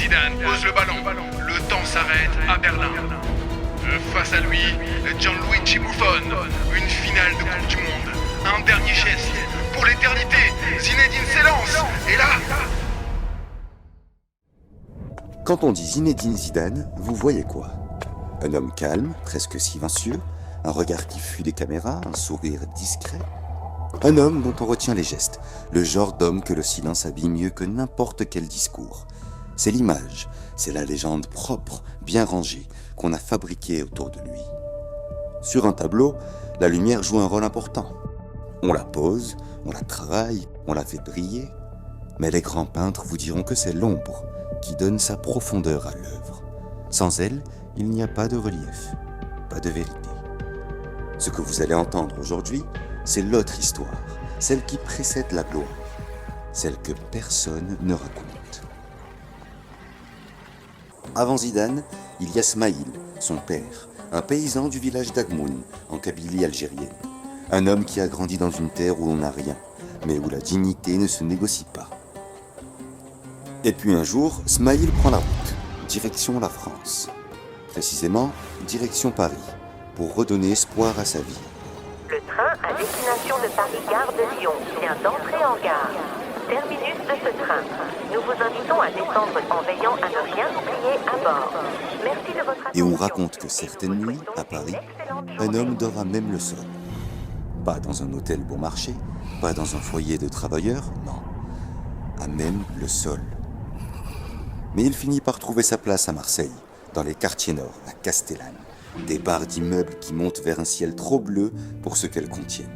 Zidane pose le ballon. Le temps s'arrête à Berlin. Face à lui, Gianluigi Buffon. Une finale de Coupe du Monde. Un dernier geste. Pour l'éternité, Zinedine s'élance. Et là... Quand on dit Zinedine Zidane, vous voyez quoi? Un homme calme, presque silencieux, un regard qui fuit les caméras, un sourire discret. Un homme dont on retient les gestes, le genre d'homme que le silence habille mieux que n'importe quel discours. C'est l'image, c'est la légende propre, bien rangée, qu'on a fabriquée autour de lui. Sur un tableau, la lumière joue un rôle important. On la pose, on la travaille, on la fait briller, mais les grands peintres vous diront que c'est l'ombre qui donne sa profondeur à l'œuvre. Sans elle, il n'y a pas de relief, pas de vérité. Ce que vous allez entendre aujourd'hui, c'est l'autre histoire, celle qui précède la gloire, celle que personne ne raconte. Avant Zidane, il y a Smaïl, son père, un paysan du village d'Agmoun, en Kabylie algérienne. Un homme qui a grandi dans une terre où on n'a rien, mais où la dignité ne se négocie pas. Et puis un jour, Smaïl prend la route, direction la France. Précisément, direction Paris, pour redonner espoir à sa vie. Le train à destination de Paris-Gare de Lyon vient d'entrer en gare. Terminus de ce train. Nous vous invitons à descendre en veillant à ne rien oublier à bord. Merci de votre attention. Et on raconte que certaines nuits, à Paris, un homme dort à même le sol. Pas dans un hôtel bon marché, pas dans un foyer de travailleurs, non. À même le sol. Mais il finit par trouver sa place à Marseille, dans les quartiers nord, à Castellane. Des barres d'immeubles qui montent vers un ciel trop bleu pour ce qu'elles contiennent.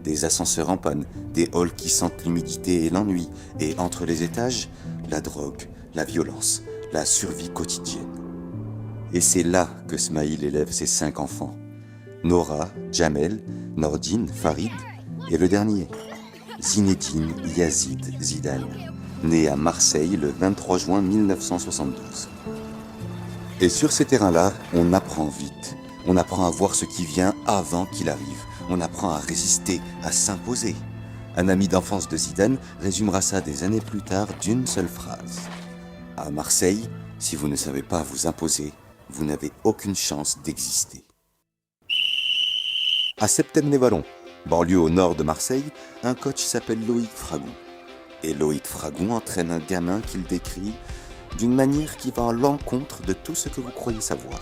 Des ascenseurs en panne, des halls qui sentent l'humidité et l'ennui, et entre les étages, la drogue, la violence, la survie quotidienne. Et c'est là que Smaïl élève ses 5 enfants. Nora, Jamel, Nordine, Farid, et le dernier, Zinedine Yazid Zidane, né à Marseille le 23 juin 1972. Et sur ces terrains-là, on apprend vite. On apprend à voir ce qui vient avant qu'il arrive. On apprend à résister, à s'imposer. Un ami d'enfance de Zidane résumera ça des années plus tard d'une seule phrase. À Marseille, si vous ne savez pas vous imposer, vous n'avez aucune chance d'exister. À Septem-les-Vallons, banlieue au nord de Marseille, un coach s'appelle Loïc Fragon. Et Loïc Fragon entraîne un gamin qu'il décrit d'une manière qui va à l'encontre de tout ce que vous croyez savoir.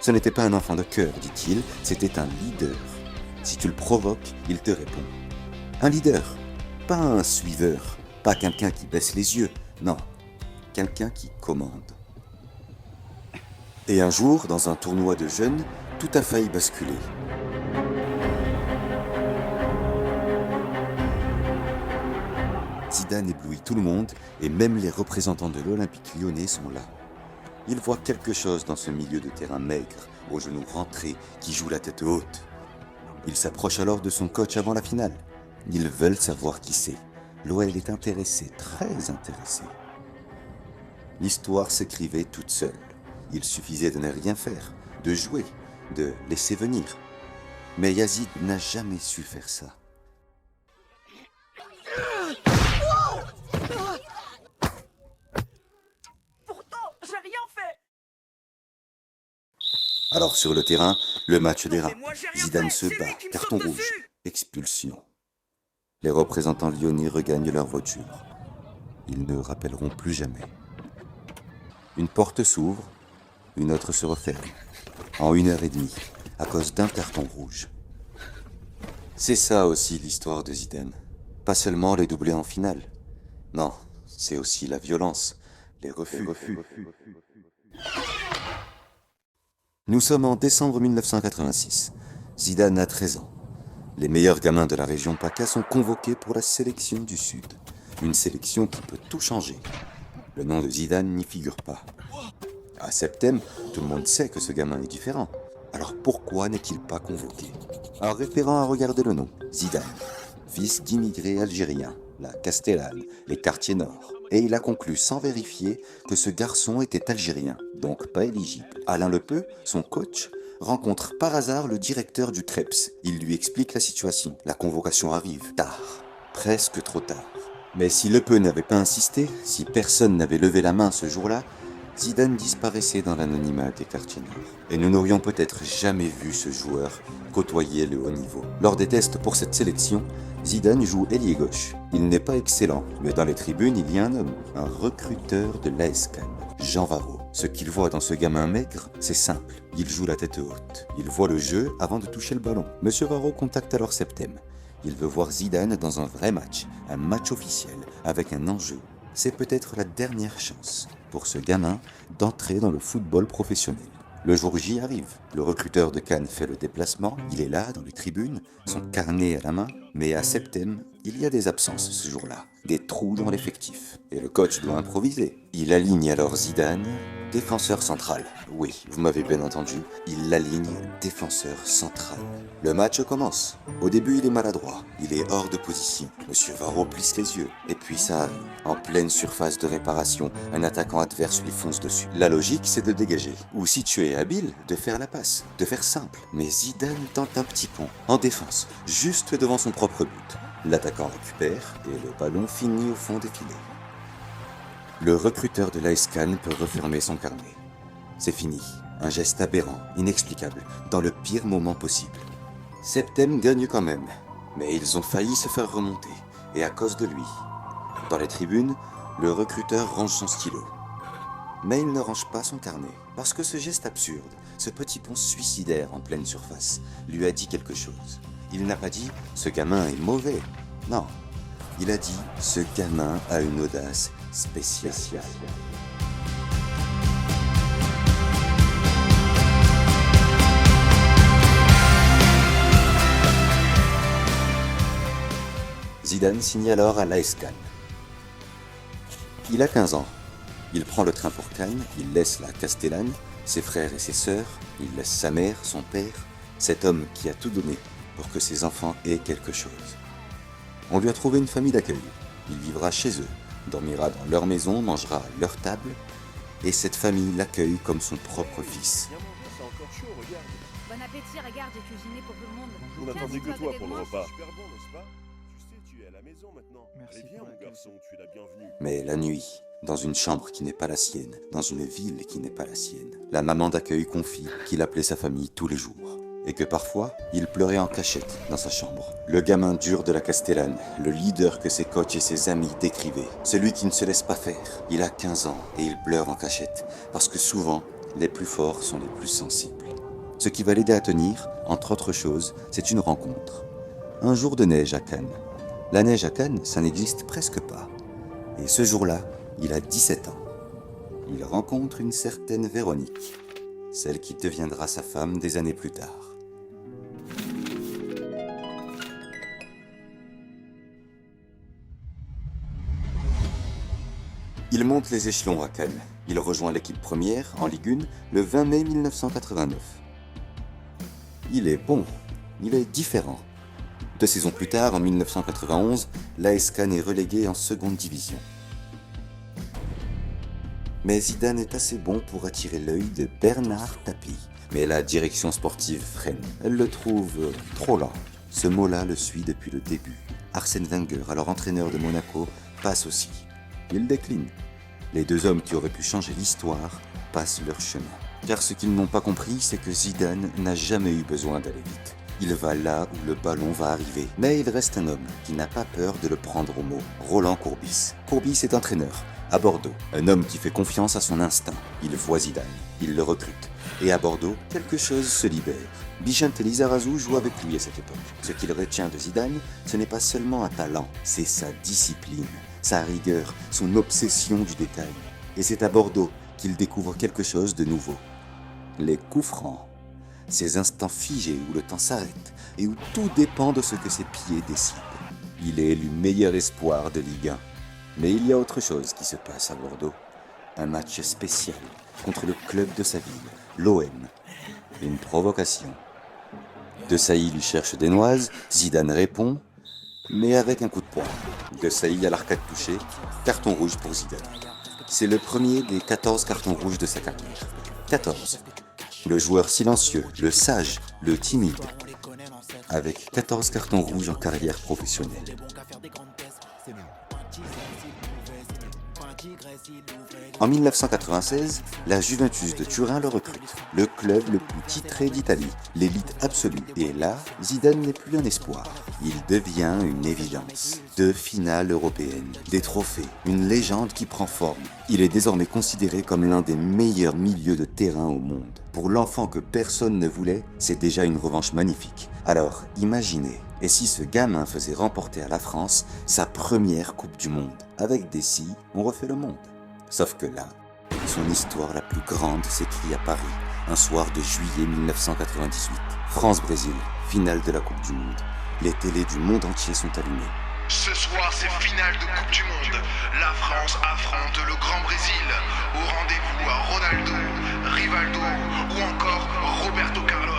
Ce n'était pas un enfant de cœur, dit-il, c'était un leader. Si tu le provoques, il te répond. Un leader, pas un suiveur, pas quelqu'un qui baisse les yeux, non, quelqu'un qui commande. Et un jour, dans un tournoi de jeunes, tout a failli basculer. Zidane éblouit tout le monde et même les représentants de l'Olympique lyonnais sont là. Ils voient quelque chose dans ce milieu de terrain maigre, aux genoux rentrés, qui joue la tête haute. Ils s'approchent alors de son coach avant la finale. Ils veulent savoir qui c'est. L'OL est intéressé, très intéressé. L'histoire s'écrivait toute seule. Il suffisait de ne rien faire, de jouer, de laisser venir. Mais Yazid n'a jamais su faire ça. Alors sur le terrain, le match dérape. Zidane se bat, carton rouge, expulsion. Les représentants lyonnais regagnent leur voiture. Ils ne rappelleront plus jamais. Une porte s'ouvre, une autre se referme. En 1h30, à cause d'un carton rouge. C'est ça aussi l'histoire de Zidane. Pas seulement les doublés en finale. Non, c'est aussi la violence, les refus. Nous sommes en décembre 1986. Zidane a 13 ans. Les meilleurs gamins de la région PACA sont convoqués pour la sélection du Sud. Une sélection qui peut tout changer. Le nom de Zidane n'y figure pas. À Septem, tout le monde sait que ce gamin est différent. Alors pourquoi n'est-il pas convoqué? Un référent a regardé le nom, Zidane, fils d'immigrés algériens, la Castellane, les quartiers nord. Et il a conclu sans vérifier que ce garçon était algérien, donc pas éligible. Alain Lepeu, son coach, rencontre par hasard le directeur du Creps. Il lui explique la situation. La convocation arrive, tard, presque trop tard. Mais si Lepeu n'avait pas insisté, si personne n'avait levé la main ce jour-là, Zidane disparaissait dans l'anonymat des quartiers nord. Et nous n'aurions peut-être jamais vu ce joueur côtoyer le haut niveau. Lors des tests pour cette sélection, Zidane joue ailier gauche. Il n'est pas excellent, mais dans les tribunes, il y a un homme, un recruteur de l'AS Cannes, Jean Varro. Ce qu'il voit dans ce gamin maigre, c'est simple. Il joue la tête haute. Il voit le jeu avant de toucher le ballon. Monsieur Varro contacte alors Septem. Il veut voir Zidane dans un vrai match, un match officiel, avec un enjeu. C'est peut-être la dernière chance pour ce gamin d'entrer dans le football professionnel. Le jour J arrive. Le recruteur de Cannes fait le déplacement. Il est là, dans les tribunes, son carnet à la main. Mais à Septem, il y a des absences ce jour-là, des trous dans l'effectif. Et le coach doit improviser. Il aligne alors Zidane, défenseur central. Oui, vous m'avez bien entendu, il l'aligne défenseur central. Le match commence. Au début, il est maladroit, il est hors de position. Monsieur Varro plisse les yeux. Et puis ça arrive. En pleine surface de réparation, un attaquant adverse lui fonce dessus. La logique, c'est de dégager. Ou si tu es habile, de faire la passe, de faire simple. Mais Zidane tente un petit pont, en défense, juste devant son propre but. L'attaquant récupère et le ballon finit au fond des filets. Le recruteur de l'AS Cannes peut refermer son carnet. C'est fini. Un geste aberrant, inexplicable, dans le pire moment possible. Septem gagne quand même, mais ils ont failli se faire remonter, et à cause de lui. Dans les tribunes, le recruteur range son stylo. Mais il ne range pas son carnet, parce que ce geste absurde, ce petit pont suicidaire en pleine surface, lui a dit quelque chose. Il n'a pas dit « ce gamin est mauvais ». Non, il a dit « ce gamin a une audace spéciale ». Zidane signe alors à l'AS Cannes. Il a 15 ans. Il prend le train pour Cannes, il laisse la Castellane, ses frères et ses sœurs, il laisse sa mère, son père, cet homme qui a tout donné pour que ses enfants aient quelque chose. On lui a trouvé une famille d'accueil. Il vivra chez eux, dormira dans leur maison, mangera à leur table, et cette famille l'accueille comme son propre fils. C'est encore chaud, regarde. Bon appétit, regarde, j'ai cuisiné pour tout le monde. On n'attendait que toi pour le repas. Super bon, n'est-ce pas? Tu sais, tu es à la maison maintenant. Merci Allez, viens, pour mon l'accueil. garçon, tu es la bienvenue. Mais la nuit, dans une chambre qui n'est pas la sienne, dans une ville qui n'est pas la sienne, la maman d'accueil confie qu'il appelait sa famille tous les jours. Et que parfois, il pleurait en cachette dans sa chambre. Le gamin dur de la Castellane, le leader que ses coachs et ses amis décrivaient, celui qui ne se laisse pas faire. Il a 15 ans et il pleure en cachette, parce que souvent, les plus forts sont les plus sensibles. Ce qui va l'aider à tenir, entre autres choses, c'est une rencontre. Un jour de neige à Cannes. La neige à Cannes, ça n'existe presque pas. Et ce jour-là, il a 17 ans. Il rencontre une certaine Véronique, celle qui deviendra sa femme des années plus tard. Il monte les échelons à Cannes. Il rejoint l'équipe première, en Ligue 1, le 20 mai 1989. Il est bon, il est différent. 2 saisons plus tard, en 1991, l'AS Cannes est relégué en seconde division. Mais Zidane est assez bon pour attirer l'œil de Bernard Tapie. Mais la direction sportive freine. Elle le trouve trop lent. Ce mot-là le suit depuis le début. Arsène Wenger, alors entraîneur de Monaco, passe aussi. Il décline. Les deux hommes qui auraient pu changer l'histoire passent leur chemin. Car ce qu'ils n'ont pas compris, c'est que Zidane n'a jamais eu besoin d'aller vite. Il va là où le ballon va arriver. Mais il reste un homme qui n'a pas peur de le prendre au mot. Roland Courbis. Courbis est entraîneur, à Bordeaux. Un homme qui fait confiance à son instinct. Il voit Zidane. Il le recrute. Et à Bordeaux, quelque chose se libère. Bichente Lizarazu joue avec lui à cette époque. Ce qu'il retient de Zidane, ce n'est pas seulement un talent, c'est sa discipline, sa rigueur, son obsession du détail. Et c'est à Bordeaux qu'il découvre quelque chose de nouveau. Les coups francs. Ces instants figés où le temps s'arrête et où tout dépend de ce que ses pieds décident. Il est élu meilleur espoir de Ligue 1. Mais il y a autre chose qui se passe à Bordeaux. Un match spécial contre le club de sa ville, l'OM. Une provocation. De Sailly lui cherche des noises, Zidane répond, mais avec un coup de poing. De Sailly à l'arcade touché, carton rouge pour Zidane. C'est le premier des 14 cartons rouges de sa carrière. 14. Le joueur silencieux, le sage, le timide. Avec 14 cartons rouges en carrière professionnelle. En 1996, la Juventus de Turin le recrute, le club le plus titré d'Italie, l'élite absolue. Et là, Zidane n'est plus un espoir. Il devient une évidence. 2 finales européennes, des trophées, une légende qui prend forme. Il est désormais considéré comme l'un des meilleurs milieux de terrain au monde. Pour l'enfant que personne ne voulait, c'est déjà une revanche magnifique. Alors, imaginez, et si ce gamin faisait remporter à la France sa première Coupe du Monde? Avec des si, on refait le monde. Sauf que là, son histoire la plus grande s'écrit à Paris, un soir de juillet 1998. France-Brésil, finale de la Coupe du Monde. Les télés du monde entier sont allumées. Ce soir, c'est finale de Coupe du Monde. La France affronte le Grand Brésil. Au rendez-vous à Ronaldo, Rivaldo ou encore Roberto Carlos.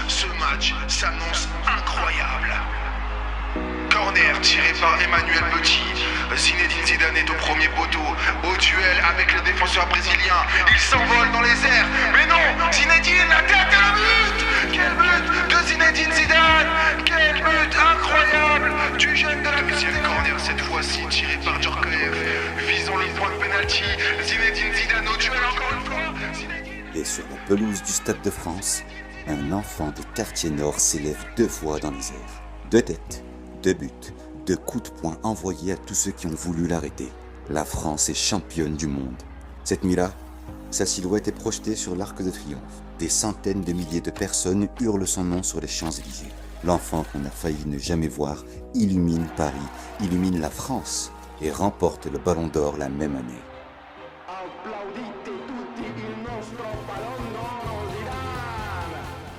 Ce match s'annonce incroyable. Corner tiré par Emmanuel Petit. Zinedine Zidane est au premier poteau. Au duel avec le défenseur brésilien. Il s'envole dans les airs. Mais non, Zinedine, la tête et le but. Quel but de Zinedine Zidane. Quel but incroyable du jeune de la deuxième corner, cette fois-ci tiré par Djorkaeff. Visons le point de pénalty. Zinedine Zidane au duel encore une fois. Zinedine... Et sur la pelouse du Stade de France, un enfant des quartiers nord s'élève 2 fois dans les airs. 2 têtes. 2 buts, 2 coups de poing envoyés à tous ceux qui ont voulu l'arrêter. La France est championne du monde. Cette nuit-là, sa silhouette est projetée sur l'Arc de Triomphe. Des centaines de milliers de personnes hurlent son nom sur les Champs-Élysées. L'enfant qu'on a failli ne jamais voir illumine Paris, illumine la France et remporte le Ballon d'Or la même année.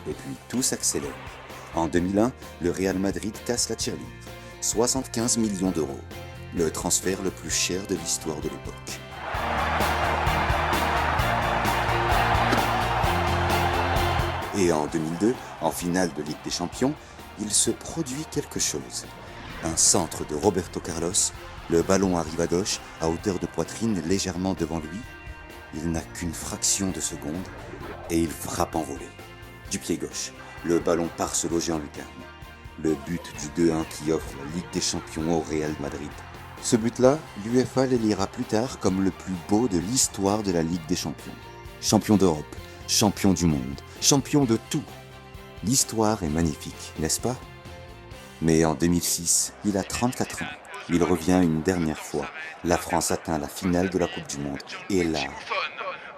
Et puis tout s'accélère. En 2001, le Real Madrid casse la tirelire. 75 millions d'euros. Le transfert le plus cher de l'histoire de l'époque. Et en 2002, en finale de Ligue des Champions, il se produit quelque chose. Un centre de Roberto Carlos, le ballon arrive à gauche, à hauteur de poitrine, légèrement devant lui. Il n'a qu'une fraction de seconde et il frappe en volée. Du pied gauche. Le ballon part se loger en lucarne. Le but du 2-1 qui offre la Ligue des Champions au Real Madrid. Ce but-là, l'UEFA l'élira plus tard comme le plus beau de l'histoire de la Ligue des Champions. Champion d'Europe, champion du monde, champion de tout. L'histoire est magnifique, n'est-ce pas? Mais en 2006, il a 34 ans. Il revient une dernière fois. La France atteint la finale de la Coupe du Monde. Et là...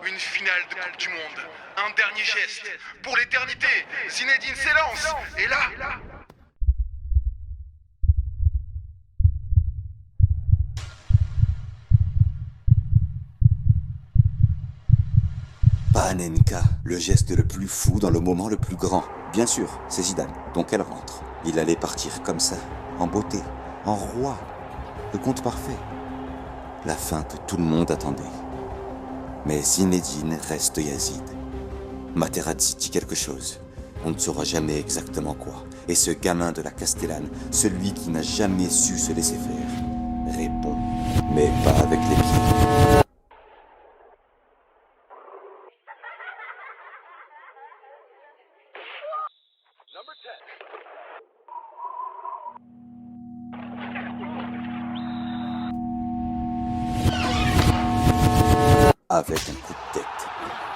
Une finale de Coupe du Monde. Un dernier geste pour l'éternité. Zinedine s'élance. Et là... Panenka, le geste le plus fou dans le moment le plus grand. Bien sûr, c'est Zidane, donc elle rentre. Il allait partir comme ça, en beauté, en roi. Le conte parfait. La fin que tout le monde attendait. Mais Zinedine reste Yazid. Materazzi dit quelque chose. On ne saura jamais exactement quoi. Et ce gamin de la Castellane, celui qui n'a jamais su se laisser faire, répond. Mais pas avec les pieds. Avec un coup de tête.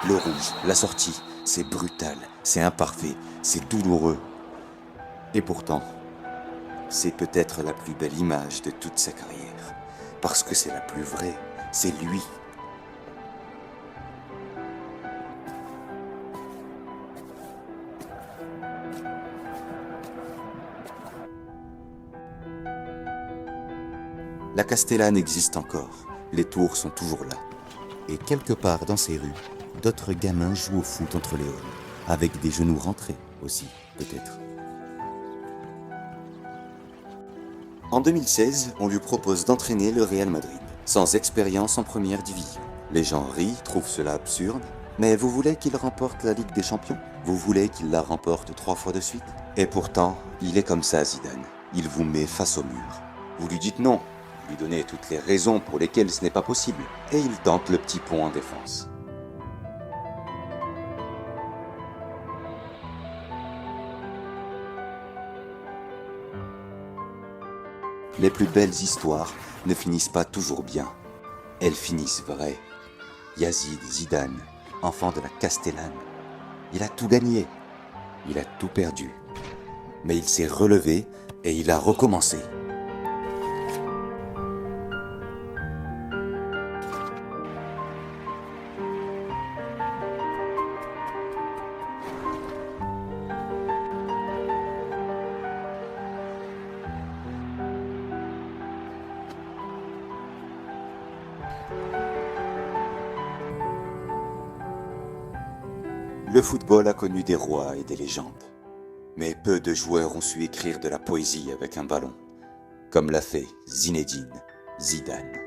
Le rouge, la sortie, c'est brutal, c'est imparfait, c'est douloureux. Et pourtant, c'est peut-être la plus belle image de toute sa carrière. Parce que c'est la plus vraie, c'est lui. La Castellane existe encore, les tours sont toujours là. Et quelque part dans ces rues, d'autres gamins jouent au foot entre les halls, avec des genoux rentrés aussi, peut-être. En 2016, on lui propose d'entraîner le Real Madrid, sans expérience en première division. Les gens rient, trouvent cela absurde, mais vous voulez qu'il remporte la Ligue des Champions? Vous voulez qu'il la remporte 3 fois de suite? Et pourtant, il est comme ça, Zidane. Il vous met face au mur. Vous lui dites non. Lui donner toutes les raisons pour lesquelles ce n'est pas possible, et il tente le petit pont en défense. Les plus belles histoires ne finissent pas toujours bien. elles finissent vraies. Yazid Zidane, enfant de la Castellane, il a tout gagné, il a tout perdu. Mais il s'est relevé et il a recommencé. Le football a connu des rois et des légendes. Mais peu de joueurs ont su écrire de la poésie avec un ballon, comme l'a fait Zinedine Zidane.